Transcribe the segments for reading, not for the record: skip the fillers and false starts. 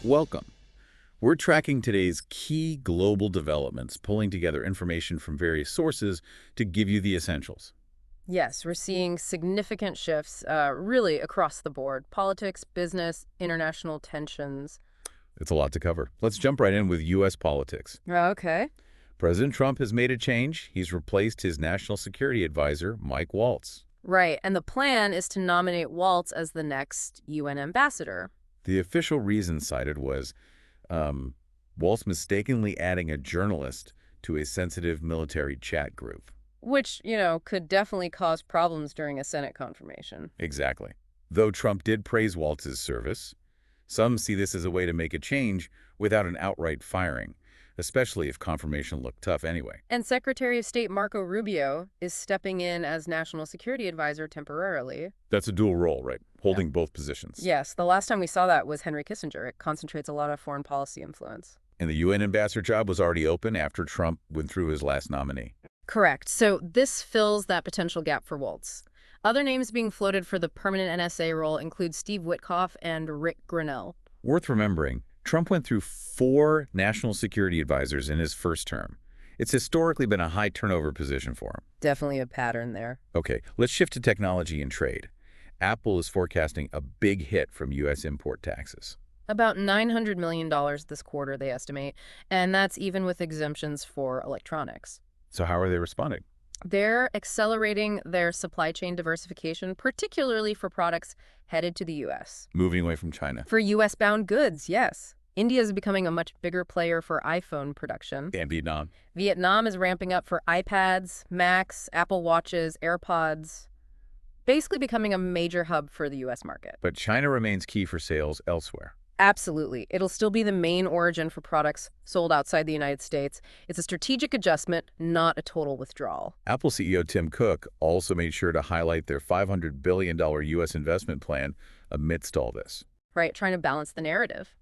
Welcome. We're tracking today's key global developments, pulling together information from various sources to give you the essentials. Yes, we're seeing significant shifts really across the board. Politics, business, international tensions. It's a lot to cover. Let's jump right in with U.S. politics. Okay. President Trump has made a change. He's replaced his national security advisor, Mike Waltz. Right, and the plan is to nominate Waltz as the next UN ambassador. The official reason cited was Waltz mistakenly adding a journalist to a sensitive military chat group. Which, could definitely cause problems during a Senate confirmation. Exactly. Though Trump did praise Waltz's service, some see this as a way to make a change without an outright firing, especially if confirmation looked tough anyway. And Secretary of State Marco Rubio is stepping in as National Security Advisor temporarily. That's a dual role, right? Holding both positions. Yes, the last time we saw that was Henry Kissinger. It concentrates a lot of foreign policy influence. And the UN ambassador job was already open after Trump went through his last nominee. Correct. So this fills that potential gap for Waltz. Other names being floated for the permanent NSA role include Steve Witkoff and Rick Grenell. Worth remembering, Trump went through 4 national security advisors in his first term. It's historically been a high turnover position for him. Definitely a pattern there. Okay, let's shift to technology and trade. Apple is forecasting a big hit from U.S. import taxes. About $900 million this quarter, they estimate, and that's even with exemptions for electronics. So how are they responding? They're accelerating their supply chain diversification, particularly for products headed to the U.S. Moving away from China. For U.S.-bound goods, yes. India is becoming a much bigger player for iPhone production. And Vietnam. Vietnam is ramping up for iPads, Macs, Apple Watches, AirPods, basically becoming a major hub for the U.S. market. But China remains key for sales elsewhere. Absolutely. It'll still be the main origin for products sold outside the United States. It's a strategic adjustment, not a total withdrawal. Apple CEO Tim Cook also made sure to highlight their $500 billion U.S. investment plan amidst all this. Right, trying to balance the narrative.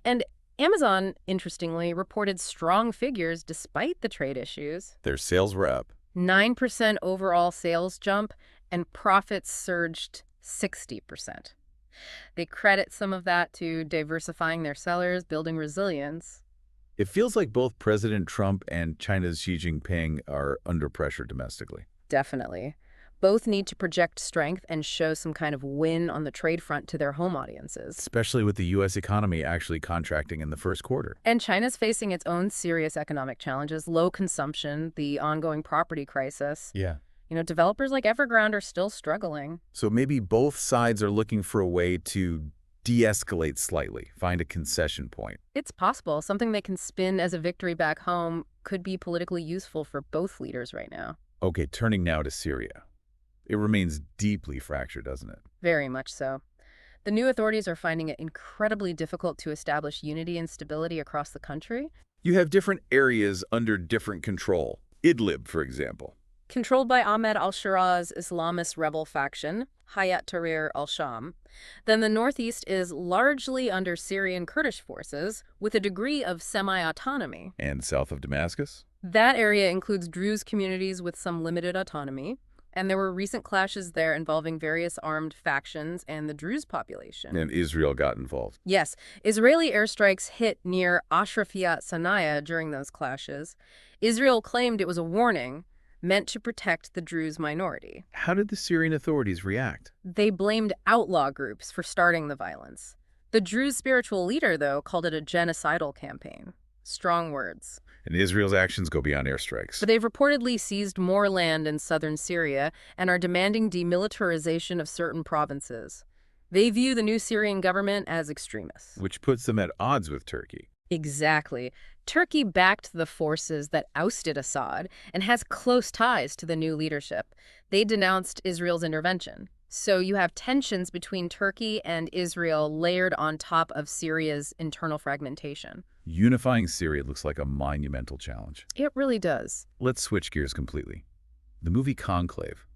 And Amazon, interestingly, reported strong figures despite the trade issues. Their sales were up. 9% overall sales jump, and profits surged 60%. They credit some of that to diversifying their sellers, building resilience. It feels like both President Trump and China's Xi Jinping are under pressure domestically. Definitely. Both need to project strength and show some kind of win on the trade front to their home audiences. Especially with the U.S. economy actually contracting in the first quarter. And China's facing its own serious economic challenges, low consumption, the ongoing property crisis. Yeah. Developers like Evergrande are still struggling. So maybe both sides are looking for a way to de-escalate slightly, find a concession point. It's possible. Something they can spin as a victory back home could be politically useful for both leaders right now. Okay, turning now to Syria. It remains deeply fractured, doesn't it? Very much so. The new authorities are finding it incredibly difficult to establish unity and stability across the country. You have different areas under different control. Idlib, for example. Controlled by Ahmed al-Shara's Islamist rebel faction, Hayat Tahrir al-Sham. Then the northeast is largely under Syrian Kurdish forces, with a degree of semi-autonomy. And south of Damascus? That area includes Druze communities with some limited autonomy, and there were recent clashes there involving various armed factions and the Druze population. And Israel got involved. Yes, Israeli airstrikes hit near Ashrafiyat Sanaya during those clashes. Israel claimed it was a warning, meant to protect the Druze minority. How did the Syrian authorities react? They blamed outlaw groups for starting the violence. The Druze spiritual leader, though, called it a genocidal campaign. Strong words. And Israel's actions go beyond airstrikes. But they've reportedly seized more land in southern Syria and are demanding demilitarization of certain provinces. They view the new Syrian government as extremists. Which puts them at odds with Turkey. Exactly. Turkey backed the forces that ousted Assad and has close ties to the new leadership. They denounced Israel's intervention. So you have tensions between Turkey and Israel layered on top of Syria's internal fragmentation. Unifying Syria looks like a monumental challenge. It really does. Let's switch gears completely. The movie Conclave.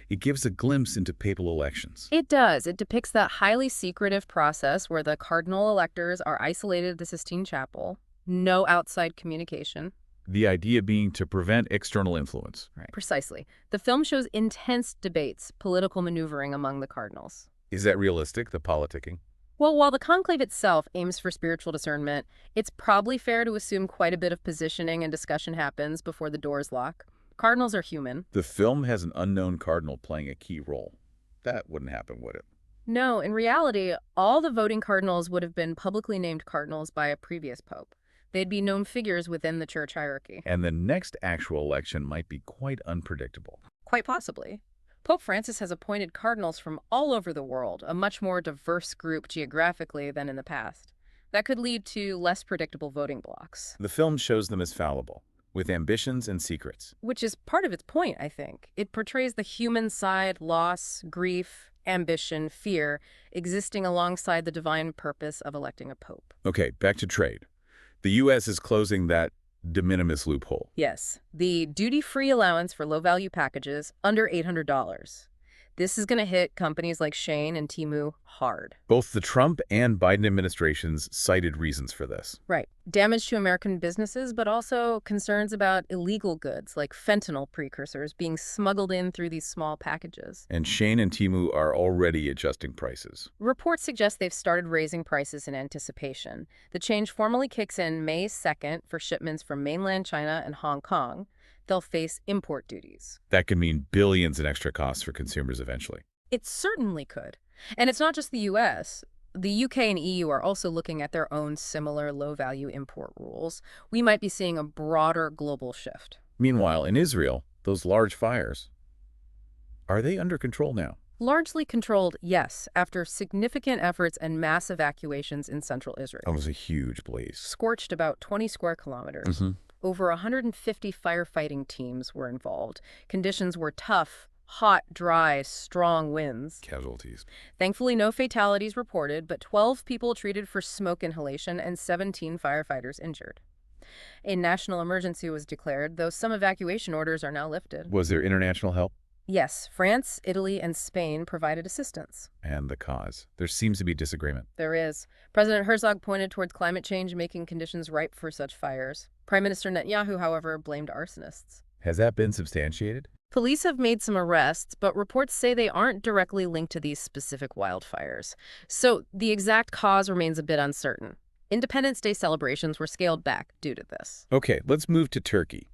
It gives a glimpse into papal elections. It does. It depicts that highly secretive process where the cardinal electors are isolated at the Sistine Chapel. No outside communication. The idea being to prevent external influence. Right. Precisely. The film shows intense debates, political maneuvering among the cardinals. Is that realistic, the politicking? Well, while the conclave itself aims for spiritual discernment, it's probably fair to assume quite a bit of positioning and discussion happens before the doors lock. Cardinals are human. The film has an unknown cardinal playing a key role. That wouldn't happen, would it? No, in reality, all the voting cardinals would have been publicly named cardinals by a previous pope. They'd be known figures within the church hierarchy. And the next actual election might be quite unpredictable. Quite possibly. Pope Francis has appointed cardinals from all over the world, a much more diverse group geographically than in the past. That could lead to less predictable voting blocks. The film shows them as fallible, with ambitions and secrets. Which is part of its point, I think. It portrays the human side, loss, grief, ambition, fear, existing alongside the divine purpose of electing a pope. Okay, back to trade. The U.S. is closing that de minimis loophole. Yes, the duty-free allowance for low-value packages under $800. This is going to hit companies like Shein and Temu hard. Both the Trump and Biden administrations cited reasons for this. Right. Damage to American businesses, but also concerns about illegal goods like fentanyl precursors being smuggled in through these small packages. And Shein and Temu are already adjusting prices. Reports suggest they've started raising prices in anticipation. The change formally kicks in May 2nd for shipments from mainland China and Hong Kong. They'll face import duties. That could mean billions in extra costs for consumers eventually. It certainly could. And it's not just the U.S. The U.K. and EU are also looking at their own similar low-value import rules. We might be seeing a broader global shift. Meanwhile, in Israel, those large fires, are they under control now? Largely controlled, yes, after significant efforts and mass evacuations in central Israel. That was a huge blaze. Scorched about 20 square kilometers. Over 150 firefighting teams were involved. Conditions were tough, hot, dry, strong winds. Casualties. Thankfully, no fatalities reported, but 12 people treated for smoke inhalation and 17 firefighters injured. A national emergency was declared, though some evacuation orders are now lifted. Was there international help? Yes, France, Italy, and Spain provided assistance. And the cause. There seems to be disagreement. There is. President Herzog pointed towards climate change making conditions ripe for such fires. Prime Minister Netanyahu, however, blamed arsonists. Has that been substantiated? Police have made some arrests, but reports say they aren't directly linked to these specific wildfires. So the exact cause remains a bit uncertain. Independence Day celebrations were scaled back due to this. Okay, let's move to Turkey.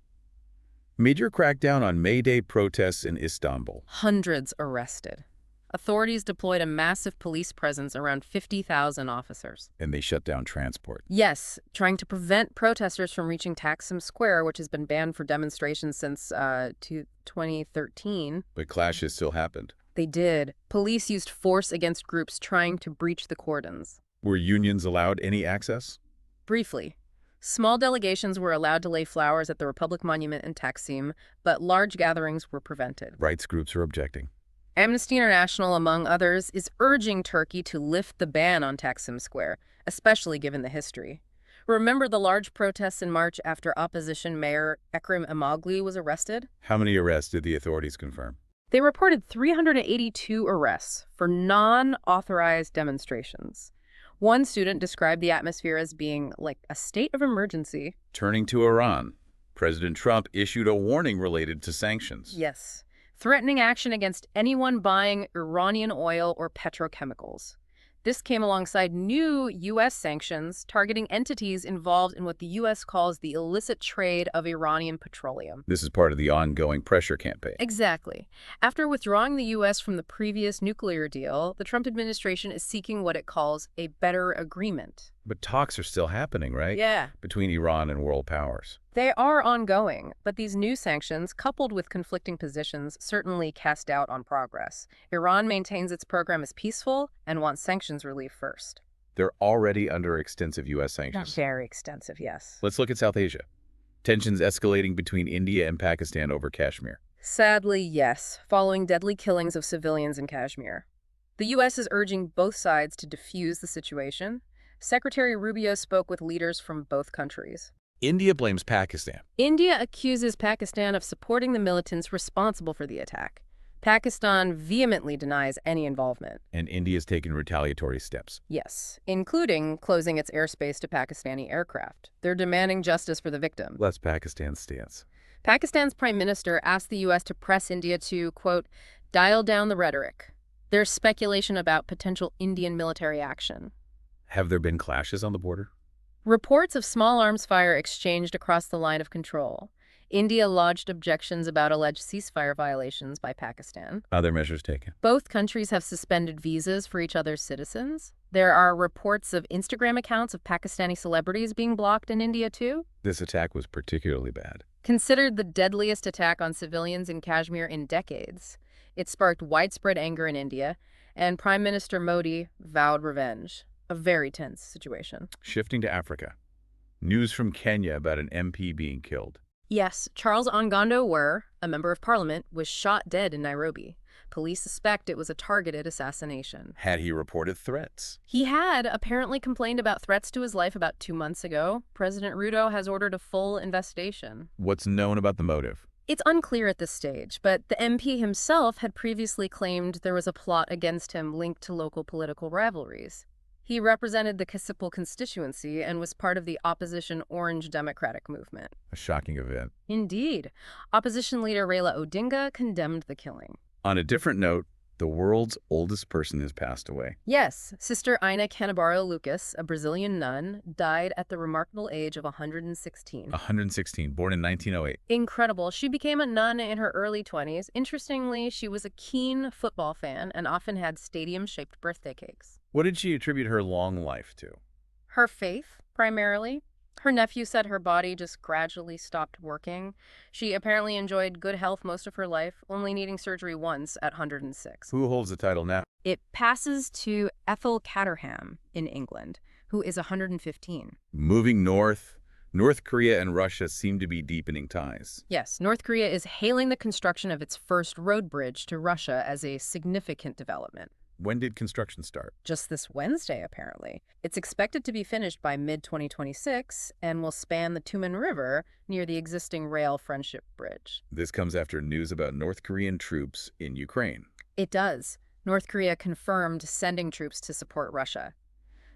Major crackdown on May Day protests in Istanbul. Hundreds arrested. Authorities deployed a massive police presence, around 50,000 officers. And they shut down transport. Yes, trying to prevent protesters from reaching Taksim Square, which has been banned for demonstrations since 2013. But clashes still happened. They did. Police used force against groups trying to breach the cordons. Were unions allowed any access? Briefly. Small delegations were allowed to lay flowers at the Republic Monument in Taksim, but large gatherings were prevented. Rights groups are objecting. Amnesty International, among others, is urging Turkey to lift the ban on Taksim Square, especially given the history. Remember the large protests in March after opposition mayor Ekrem İmamoğlu was arrested? How many arrests did the authorities confirm? They reported 382 arrests for non-authorized demonstrations. One student described the atmosphere as being like a state of emergency. Turning to Iran, President Trump issued a warning related to sanctions. Yes, threatening action against anyone buying Iranian oil or petrochemicals. This came alongside new U.S. sanctions targeting entities involved in what the U.S. calls the illicit trade of Iranian petroleum. This is part of the ongoing pressure campaign. Exactly. After withdrawing the U.S. from the previous nuclear deal, the Trump administration is seeking what it calls a better agreement. But talks are still happening, right? Yeah. Between Iran and world powers. They are ongoing, but these new sanctions, coupled with conflicting positions, certainly cast doubt on progress. Iran maintains its program as peaceful and wants sanctions relief first. They're already under extensive U.S. sanctions. Very extensive, yes. Let's look at South Asia. Tensions escalating between India and Pakistan over Kashmir. Sadly, yes, following deadly killings of civilians in Kashmir. The U.S. is urging both sides to defuse the situation. Secretary Rubio spoke with leaders from both countries. India blames Pakistan. India accuses Pakistan of supporting the militants responsible for the attack. Pakistan vehemently denies any involvement. And India's taken retaliatory steps. Yes, including closing its airspace to Pakistani aircraft. They're demanding justice for the victim. That's Pakistan's stance. Pakistan's prime minister asked the U.S. to press India to, quote, dial down the rhetoric. There's speculation about potential Indian military action. Have there been clashes on the border? Reports of small arms fire exchanged across the line of control. India lodged objections about alleged ceasefire violations by Pakistan. Other measures taken? Both countries have suspended visas for each other's citizens. There are reports of Instagram accounts of Pakistani celebrities being blocked in India, too. This attack was particularly bad. Considered the deadliest attack on civilians in Kashmir in decades, it sparked widespread anger in India, and Prime Minister Modi vowed revenge. A very tense situation. Shifting to Africa. News from Kenya about an MP being killed. Yes, Charles Ongondo Were, a member of parliament, was shot dead in Nairobi. Police suspect it was a targeted assassination. Had he reported threats? He had apparently complained about threats to his life about 2 months ago. President Ruto has ordered a full investigation. What's known about the motive? It's unclear at this stage, but the MP himself had previously claimed there was a plot against him linked to local political rivalries. He represented the Kasipul constituency and was part of the opposition Orange Democratic movement. A shocking event. Indeed. Opposition leader Raila Odinga condemned the killing. On a different note, the world's oldest person has passed away. Yes, Sister Ina Canabaro Lucas, a Brazilian nun, died at the remarkable age of 116. 116, born in 1908. Incredible. She became a nun in her early 20s. Interestingly, she was a keen football fan and often had stadium-shaped birthday cakes. What did she attribute her long life to? Her faith, primarily. Her nephew said her body just gradually stopped working. She apparently enjoyed good health most of her life, only needing surgery once at 106. Who holds the title now? It passes to Ethel Caterham in England, who is 115. Moving north, North Korea and Russia seem to be deepening ties. Yes, North Korea is hailing the construction of its first road bridge to Russia as a significant development. When did construction start? Just this Wednesday, apparently. It's expected to be finished by mid-2026 and will span the Tumen River near the existing rail Friendship Bridge. This comes after news about North Korean troops in Ukraine. It does. North Korea confirmed sending troops to support Russia.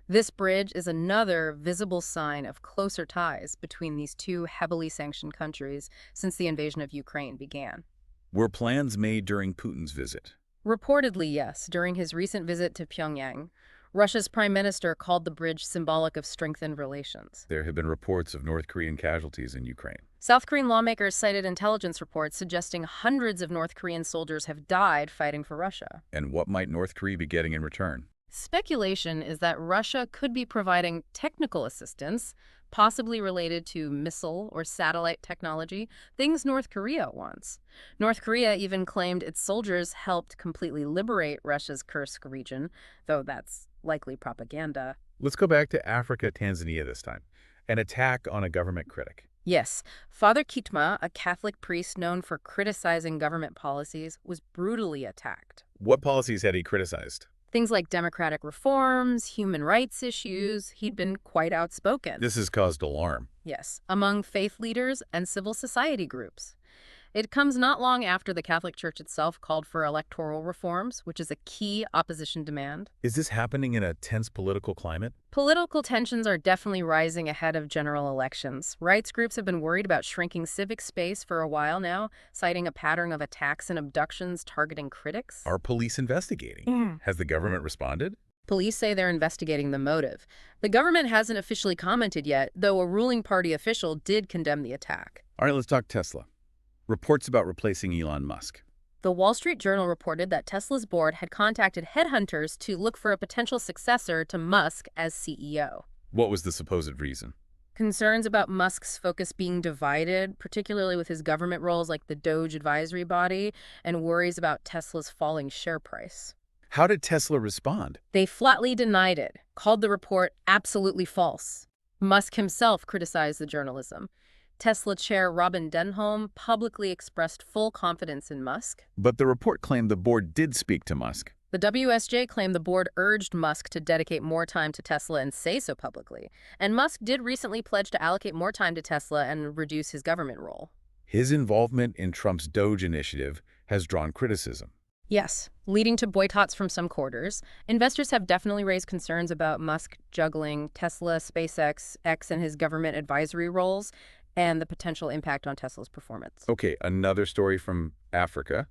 This bridge is another visible sign of closer ties between these two heavily sanctioned countries since the invasion of Ukraine began. Were plans made during Putin's visit? Reportedly, yes. During his recent visit to Pyongyang, Russia's prime minister called the bridge symbolic of strengthened relations. There have been reports of North Korean casualties in Ukraine. South Korean lawmakers cited intelligence reports suggesting hundreds of North Korean soldiers have died fighting for Russia. And what might North Korea be getting in return? Speculation is that Russia could be providing technical assistance, possibly related to missile or satellite technology, things North Korea wants. North Korea even claimed its soldiers helped completely liberate Russia's Kursk region, though that's likely propaganda. Let's go back to Africa, Tanzania this time. An attack on a government critic. Yes, Father Kitma, a Catholic priest known for criticizing government policies, was brutally attacked. What policies had he criticized? Things like democratic reforms, human rights issues. He'd been quite outspoken. This has caused alarm. Yes, among faith leaders and civil society groups. It comes not long after the Catholic Church itself called for electoral reforms, which is a key opposition demand. Is this happening in a tense political climate? Political tensions are definitely rising ahead of general elections. Rights groups have been worried about shrinking civic space for a while now, citing a pattern of attacks and abductions targeting critics. Are police investigating? Has the government responded? Police say they're investigating the motive. The government hasn't officially commented yet, though a ruling party official did condemn the attack. All right, let's talk Tesla. Reports about replacing Elon Musk. The Wall Street Journal reported that Tesla's board had contacted headhunters to look for a potential successor to Musk as CEO. What was the supposed reason? Concerns about Musk's focus being divided, particularly with his government roles like the Doge advisory body, and worries about Tesla's falling share price. How did Tesla respond? They flatly denied it, called the report absolutely false. Musk himself criticized the journalism. Tesla chair Robin Denholm publicly expressed full confidence in Musk. But the report claimed the board did speak to Musk. The WSJ claimed the board urged Musk to dedicate more time to Tesla and say so publicly. And Musk did recently pledge to allocate more time to Tesla and reduce his government role. His involvement in Trump's Doge initiative has drawn criticism. Yes, leading to boycotts from some quarters. Investors have definitely raised concerns about Musk juggling Tesla, SpaceX, X, and his government advisory roles, and the potential impact on Tesla's performance. Okay, another story from Africa.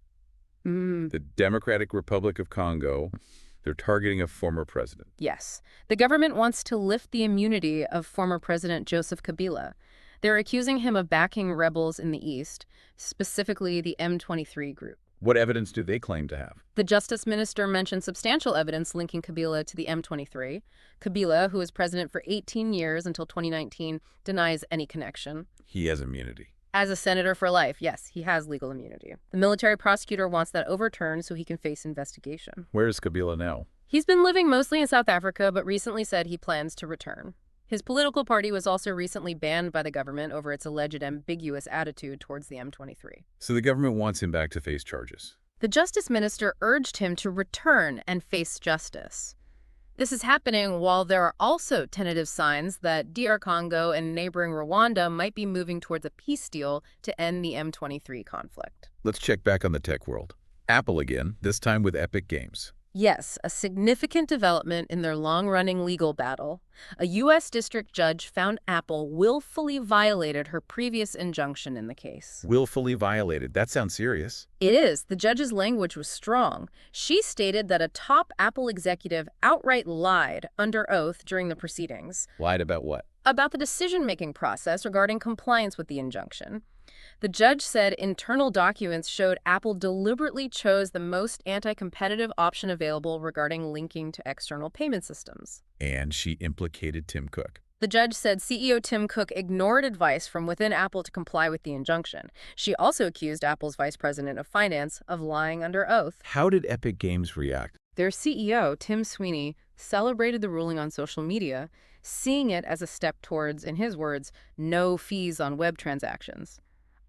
The Democratic Republic of Congo. They're targeting a former president. Yes. The government wants to lift the immunity of former President Joseph Kabila. They're accusing him of backing rebels in the east, specifically the M23 group. What evidence do they claim to have? The justice minister mentioned substantial evidence linking Kabila to the M23. Kabila, who was president for 18 years until 2019, denies any connection. He has immunity. As a senator for life, yes, he has legal immunity. The military prosecutor wants that overturned so he can face investigation. Where is Kabila now? He's been living mostly in South Africa, but recently said he plans to return. His political party was also recently banned by the government over its alleged ambiguous attitude towards the M23. So the government wants him back to face charges. The justice minister urged him to return and face justice. This is happening while there are also tentative signs that DR Congo and neighboring Rwanda might be moving towards a peace deal to end the M23 conflict. Let's check back on the tech world. Apple again, this time with Epic Games. Yes, a significant development in their long-running legal battle. A U.S. district judge found Apple willfully violated her previous injunction in the case. Willfully violated. That sounds serious. It is. The judge's language was strong. She stated that a top Apple executive outright lied under oath during the proceedings. Lied about what? About the decision-making process regarding compliance with the injunction. The judge said internal documents showed Apple deliberately chose the most anti-competitive option available regarding linking to external payment systems. And she implicated Tim Cook. The judge said CEO Tim Cook ignored advice from within Apple to comply with the injunction. She also accused Apple's vice president of finance of lying under oath. How did Epic Games react? Their CEO, Tim Sweeney, celebrated the ruling on social media, seeing it as a step towards, in his words, no fees on web transactions.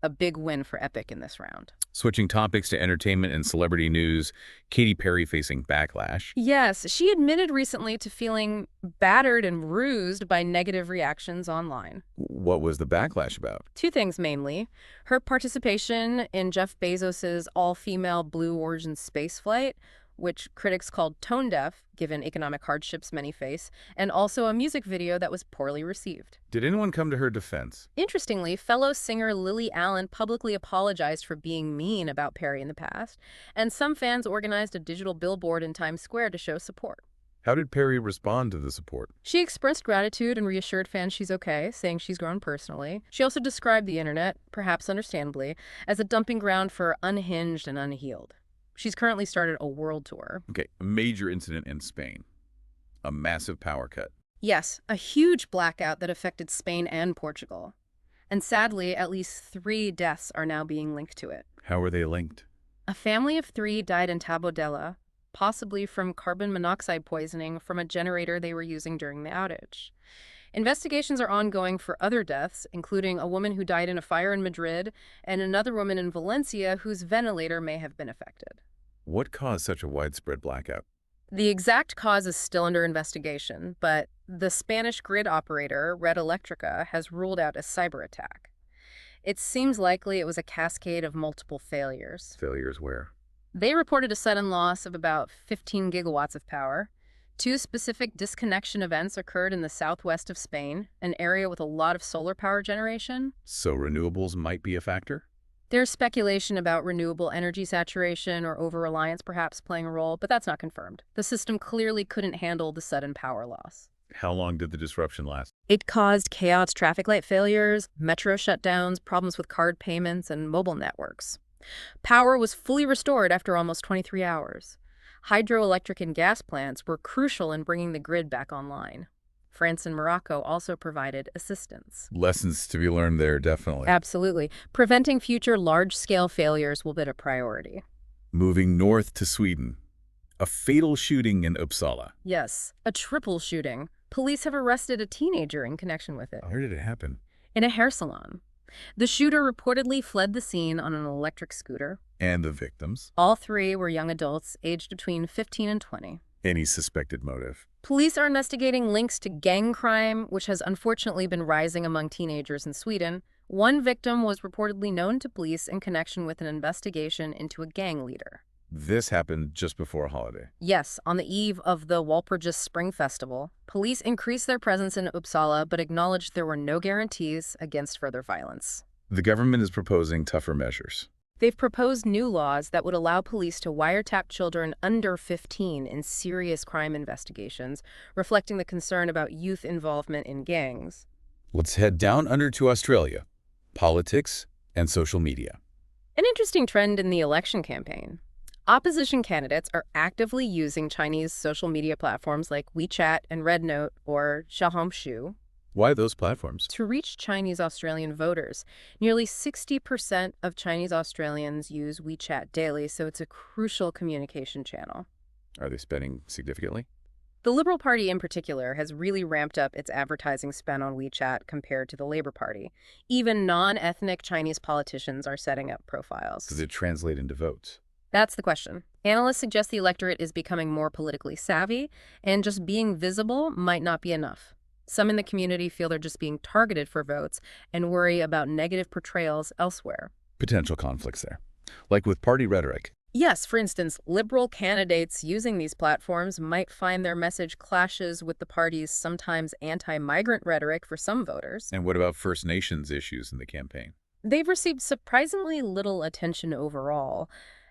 A big win for Epic in this round. Switching topics to entertainment and celebrity news, Katy Perry facing backlash. Yes, she admitted recently to feeling battered and bruised by negative reactions online. What was the backlash about? Two things mainly. Her participation in Jeff Bezos's all-female Blue Origin spaceflight, which critics called tone-deaf, given economic hardships many face, and also a music video that was poorly received. Did anyone come to her defense? Interestingly, fellow singer Lily Allen publicly apologized for being mean about Perry in the past, and some fans organized a digital billboard in Times Square to show support. How did Perry respond to the support? She expressed gratitude and reassured fans she's okay, saying she's grown personally. She also described the internet, perhaps understandably, as a dumping ground for unhinged and unhealed. She's currently started a world tour. Okay, a major incident in Spain. A massive power cut. Yes, a huge blackout that affected Spain and Portugal. And sadly, at least 3 deaths are now being linked to it. How are they linked? A family of 3 died in Tabodella, possibly from carbon monoxide poisoning from a generator they were using during the outage. Investigations are ongoing for other deaths, including a woman who died in a fire in Madrid and another woman in Valencia whose ventilator may have been affected. What caused such a widespread blackout? The exact cause is still under investigation, but the Spanish grid operator, Red Electrica, has ruled out a cyber attack. It seems likely it was a cascade of multiple failures. Failures where? They reported a sudden loss of about 15 gigawatts of power. 2 specific disconnection events occurred in the southwest of Spain, an area with a lot of solar power generation. So renewables might be a factor? There's speculation about renewable energy saturation or over-reliance perhaps playing a role, but that's not confirmed. The system clearly couldn't handle the sudden power loss. How long did the disruption last? It caused chaos, traffic light failures, metro shutdowns, problems with card payments, and mobile networks. Power was fully restored after almost 23 hours. Hydroelectric and gas plants were crucial in bringing the grid back online. France and Morocco also provided assistance. Lessons to be learned there, definitely. Absolutely. Preventing future large-scale failures will be a priority. Moving north to Sweden. A fatal shooting in Uppsala. Yes, a triple shooting. Police have arrested a teenager in connection with it. Where did it happen? In a hair salon. The shooter reportedly fled the scene on an electric scooter. And the victims? All 3 were young adults, aged between 15 and 20. Any suspected motive? Police are investigating links to gang crime, which has unfortunately been rising among teenagers in Sweden. One victim was reportedly known to police in connection with an investigation into a gang leader. This happened just before a holiday. Yes, on the eve of the Wildfires Spring Festival. Police increased their presence in Uppsala, but acknowledged there were no guarantees against further violence. The government is proposing tougher measures. They've proposed new laws that would allow police to wiretap children under 15 in serious crime investigations, reflecting the concern about youth involvement in gangs. Let's head down under to Australia. Politics and social media. An interesting trend in the election campaign. Opposition candidates are actively using Chinese social media platforms like WeChat and RedNote or Xiaohongshu Why those platforms? to reach Chinese Australian voters. Nearly 60% of Chinese Australians use WeChat daily, so it's a crucial communication channel. Are they spending significantly? The Liberal Party in particular has really ramped up its advertising spend on WeChat compared to the Labour Party. Even non-ethnic Chinese politicians are setting up profiles. Does it translate into votes? That's the question. Analysts suggest the electorate is becoming more politically savvy, and just being visible might not be enough. Some in the community feel they're just being targeted for votes and worry about negative portrayals elsewhere. Potential conflicts there. Like with party rhetoric. Yes, for instance, liberal candidates using these platforms might find their message clashes with the party's sometimes anti-migrant rhetoric for some voters. And what about First Nations issues in the campaign? They've received surprisingly little attention overall.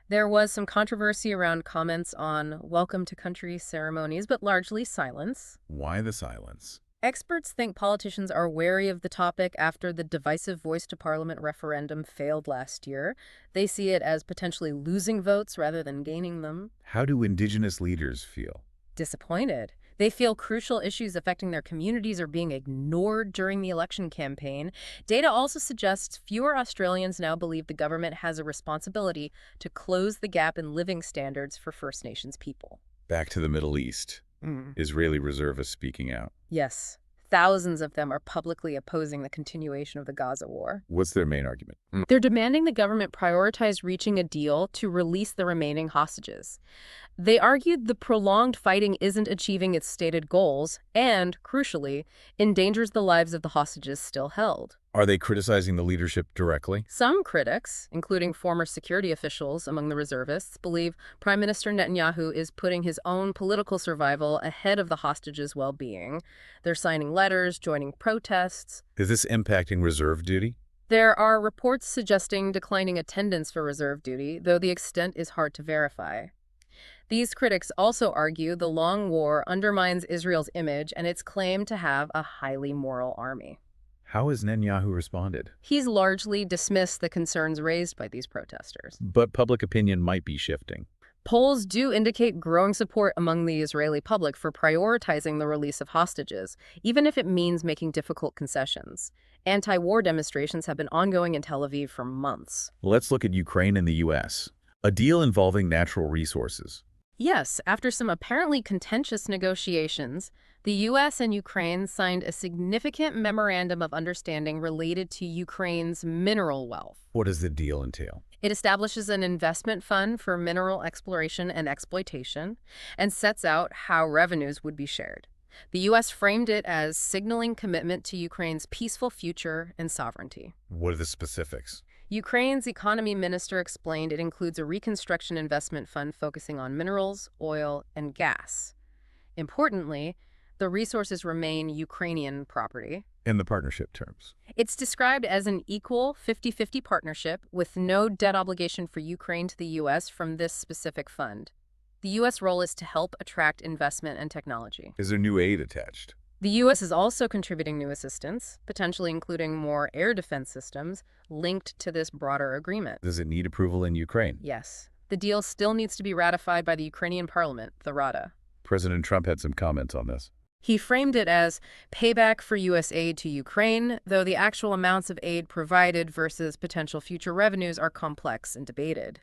There was some controversy around comments on welcome to country ceremonies, but largely silence. Why the silence? Experts think politicians are wary of the topic after the divisive voice to parliament referendum failed last year. They see it as potentially losing votes rather than gaining them. How do Indigenous leaders feel? Disappointed. They feel crucial issues affecting their communities are being ignored during the election campaign. Data also suggests fewer Australians now believe the government has a responsibility to close the gap in living standards for First Nations people. Back to the Middle East. Israeli reservists speaking out. Yes, thousands of them are publicly opposing the continuation of the Gaza war. What's their main argument? They're demanding the government prioritize reaching a deal to release the remaining hostages. They argued the prolonged fighting isn't achieving its stated goals and, crucially, endangers the lives of the hostages still held. Are they criticizing the leadership directly? Some critics, including former security officials among the reservists, believe Prime Minister Netanyahu is putting his own political survival ahead of the hostages' well-being. They're signing letters, joining protests. Is this impacting reserve duty? There are reports suggesting declining attendance for reserve duty, though the extent is hard to verify. These critics also argue the long war undermines Israel's image and its claim to have a highly moral army. How has Netanyahu responded? He's largely dismissed the concerns raised by these protesters. But public opinion might be shifting. Polls do indicate growing support among the Israeli public for prioritizing the release of hostages, even if it means making difficult concessions. Anti-war demonstrations have been ongoing in Tel Aviv for months. Let's look at Ukraine and the U.S. A deal involving natural resources. Yes, after some apparently contentious negotiations, the U.S. and Ukraine signed a significant memorandum of understanding related to Ukraine's mineral wealth. What does the deal entail? It establishes an investment fund for mineral exploration and exploitation and sets out how revenues would be shared. The U.S. framed it as signaling commitment to Ukraine's peaceful future and sovereignty. What are the specifics? Ukraine's economy minister explained it includes a reconstruction investment fund focusing on minerals, oil, and gas. Importantly, the resources remain Ukrainian property. In the partnership terms. It's described as an equal 50-50 partnership with no debt obligation for Ukraine to the U.S. from this specific fund. The U.S. role is to help attract investment and technology. Is there new aid attached? The U.S. is also contributing new assistance, potentially including more air defense systems, linked to this broader agreement. Does it need approval in Ukraine? Yes. The deal still needs to be ratified by the Ukrainian parliament, the Rada. President Trump had some comments on this. He framed it as payback for U.S. aid to Ukraine, though the actual amounts of aid provided versus potential future revenues are complex and debated.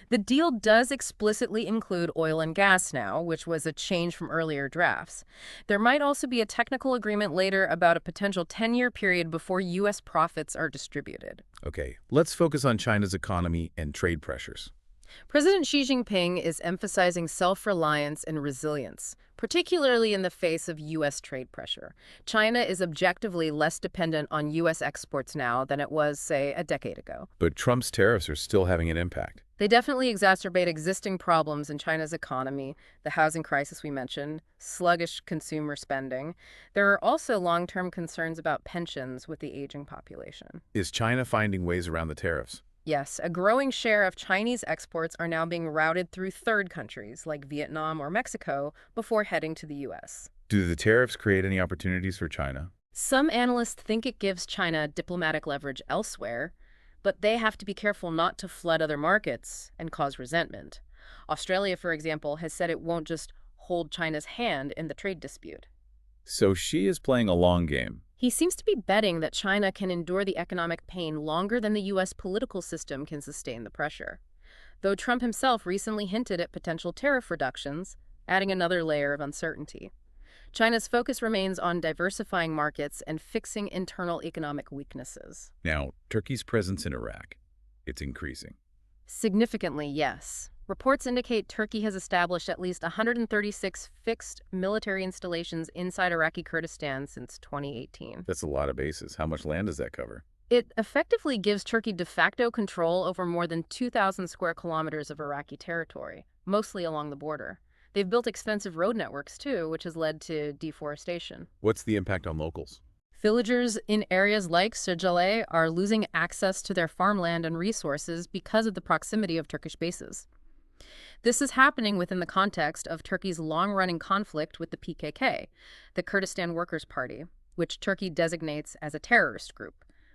The deal does explicitly include oil and gas now, which was a change from earlier drafts. There might also be a technical agreement later about a potential 10-year period before U.S. profits are distributed. Okay, let's focus on China's economy and trade pressures. President Xi Jinping is emphasizing self-reliance and resilience, particularly in the face of U.S. trade pressure. China is objectively less dependent on U.S. exports now than it was, say, a decade ago. But Trump's tariffs are still having an impact. They definitely exacerbate existing problems in China's economy, the housing crisis we mentioned, sluggish consumer spending. There are also long-term concerns about pensions with the aging population. Is China finding ways around the tariffs? Yes, a growing share of Chinese exports are now being routed through third countries like Vietnam or Mexico before heading to the U.S. Do the tariffs create any opportunities for China? Some analysts think it gives China diplomatic leverage elsewhere, but they have to be careful not to flood other markets and cause resentment. Australia, for example, has said it won't just hold China's hand in the trade dispute. So Xi is playing a long game. He seems to be betting that China can endure the economic pain longer than the U.S. political system can sustain the pressure. Though Trump himself recently hinted at potential tariff reductions, adding another layer of uncertainty. China's focus remains on diversifying markets and fixing internal economic weaknesses. Now, Turkey's presence in Iraq, it's increasing. Significantly, yes. Reports indicate Turkey has established at least 136 fixed military installations inside Iraqi Kurdistan since 2018. That's a lot of bases. How much land does that cover? It effectively gives Turkey de facto control over more than 2,000 square kilometers of Iraqi territory, mostly along the border. They've built expensive road networks, too, which has led to deforestation. What's the impact on locals? Villagers in areas like Şecale are losing access to their farmland and resources because of the proximity of Turkish bases. This is happening within the context of Turkey's long-running conflict with the PKK, the Kurdistan Workers' Party, which Turkey designates as a terrorist group.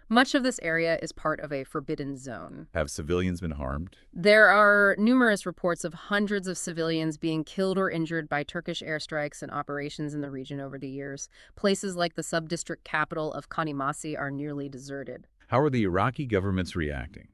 Much of this area is part of a forbidden zone. Have civilians been harmed? There are numerous reports of hundreds of civilians being killed or injured by Turkish airstrikes and operations in the region over the years. Places like the sub-district capital of Kanimasi are nearly deserted. How are the Iraqi governments reacting?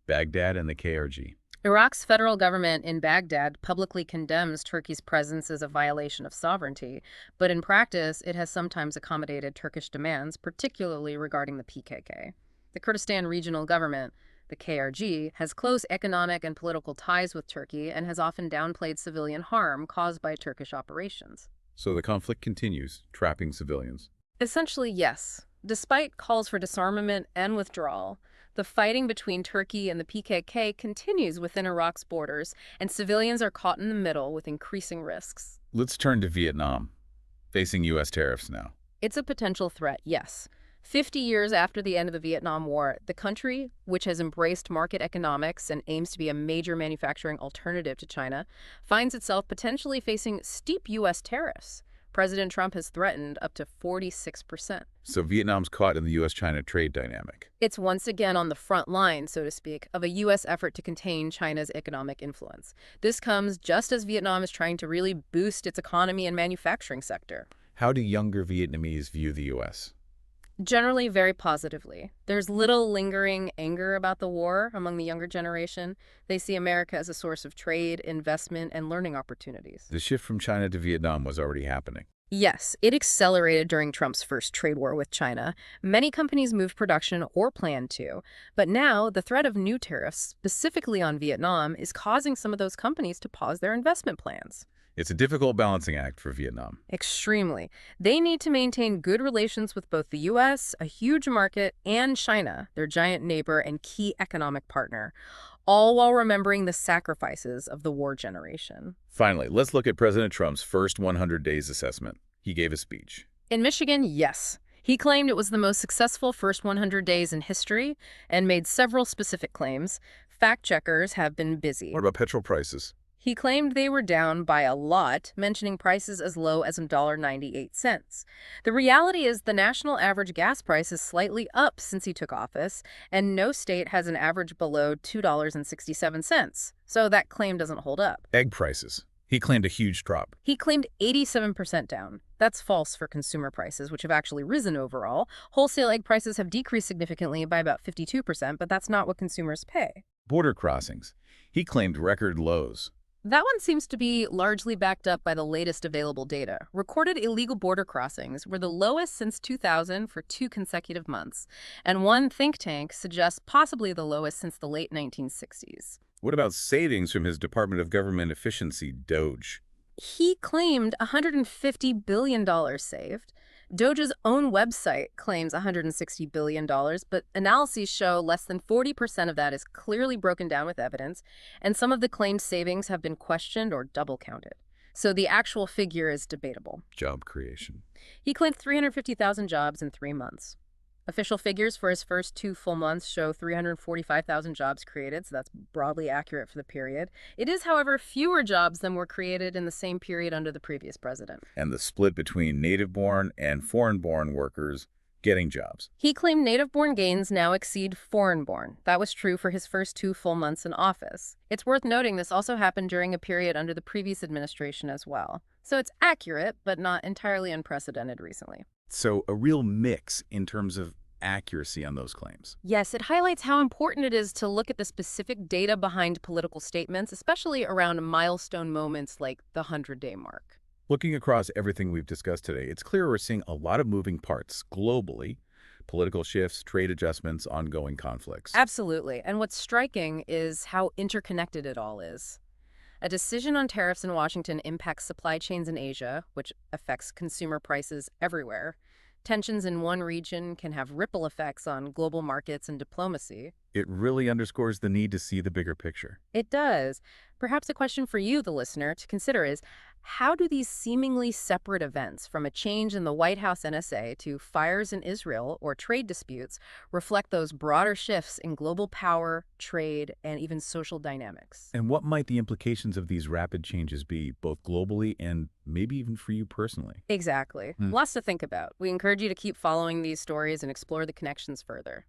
Baghdad and the KRG. Iraq's federal government in Baghdad publicly condemns Turkey's presence as a violation of sovereignty, but in practice, it has sometimes accommodated Turkish demands, particularly regarding the PKK. The Kurdistan Regional Government, the KRG, has close economic and political ties with Turkey and has often downplayed civilian harm caused by Turkish operations. So the conflict continues, trapping civilians. Essentially, yes. Despite calls for disarmament and withdrawal, the fighting between Turkey and the PKK continues within Iraq's borders, and civilians are caught in the middle with increasing risks. Let's turn to Vietnam, facing U.S. tariffs now. It's a potential threat, yes. 50 years after the end of the Vietnam War, the country, which has embraced market economics and aims to be a major manufacturing alternative to China, finds itself potentially facing steep U.S. tariffs. President Trump has threatened up to 46%. So Vietnam's caught in the U.S.-China trade dynamic. It's once again on the front line, so to speak, of a U.S. effort to contain China's economic influence. This comes just as Vietnam is trying to really boost its economy and manufacturing sector. How do younger Vietnamese view the U.S.? Generally very positively. There's little lingering anger about the war among the younger generation. They see America as a source of trade, investment, and learning opportunities. The shift from China to Vietnam was already happening. Yes, it accelerated during Trump's first trade war with China. Many companies moved production or planned to. But now, the threat of new tariffs, specifically on Vietnam, is causing some of those companies to pause their investment plans. It's a difficult balancing act for Vietnam. Extremely. They need to maintain good relations with both the U.S., a huge market, and China, their giant neighbor and key economic partner, all while remembering the sacrifices of the war generation. Finally, let's look at President Trump's first 100 days assessment. He gave a speech. In Michigan, yes. He claimed it was the most successful first 100 days in history and made several specific claims. Fact-checkers have been busy. What about petrol prices? He claimed they were down by a lot, mentioning prices as low as $1.98. The reality is the national average gas price is slightly up since he took office, and no state has an average below $2.67. So that claim doesn't hold up. Egg prices. He claimed a huge drop. He claimed 87% down. That's false for consumer prices, which have actually risen overall. Wholesale egg prices have decreased significantly by about 52%, but that's not what consumers pay. Border crossings. He claimed record lows. That one seems to be largely backed up by the latest available data. Recorded illegal border crossings were the lowest since 2000 for 2 consecutive months, and one think tank suggests possibly the lowest since the late 1960s. What about savings from his Department of Government Efficiency, DOGE? He claimed $150 billion saved. DOGE's own website claims $160 billion, but analyses show less than 40% of that is clearly broken down with evidence, and some of the claimed savings have been questioned or double counted. So the actual figure is debatable. Job creation. He claimed 350,000 jobs in 3 months. Official figures for his first 2 full months show 345,000 jobs created, so that's broadly accurate for the period. It is, however, fewer jobs than were created in the same period under the previous president. And the split between native-born and foreign-born workers getting jobs. He claimed native-born gains now exceed foreign-born. That was true for his first 2 full months in office. It's worth noting this also happened during a period under the previous administration as well. So it's accurate, but not entirely unprecedented recently. So a real mix in terms of accuracy on those claims. Yes, it highlights how important it is to look at the specific data behind political statements, especially around milestone moments like the 100-day mark. Looking across everything we've discussed today, it's clear we're seeing a lot of moving parts globally: political shifts, trade adjustments, ongoing conflicts. Absolutely. And what's striking is how interconnected it all is. A decision on tariffs in Washington impacts supply chains in Asia, which affects consumer prices everywhere. Tensions in one region can have ripple effects on global markets and diplomacy. It really underscores the need to see the bigger picture. It does. Perhaps a question for you, the listener, to consider is, how do these seemingly separate events, from a change in the White House NSA to fires in Israel or trade disputes, reflect those broader shifts in global power, trade, and even social dynamics? And what might the implications of these rapid changes be, both globally and maybe even for you personally? Exactly. Lots to think about. We encourage you to keep following these stories and explore the connections further.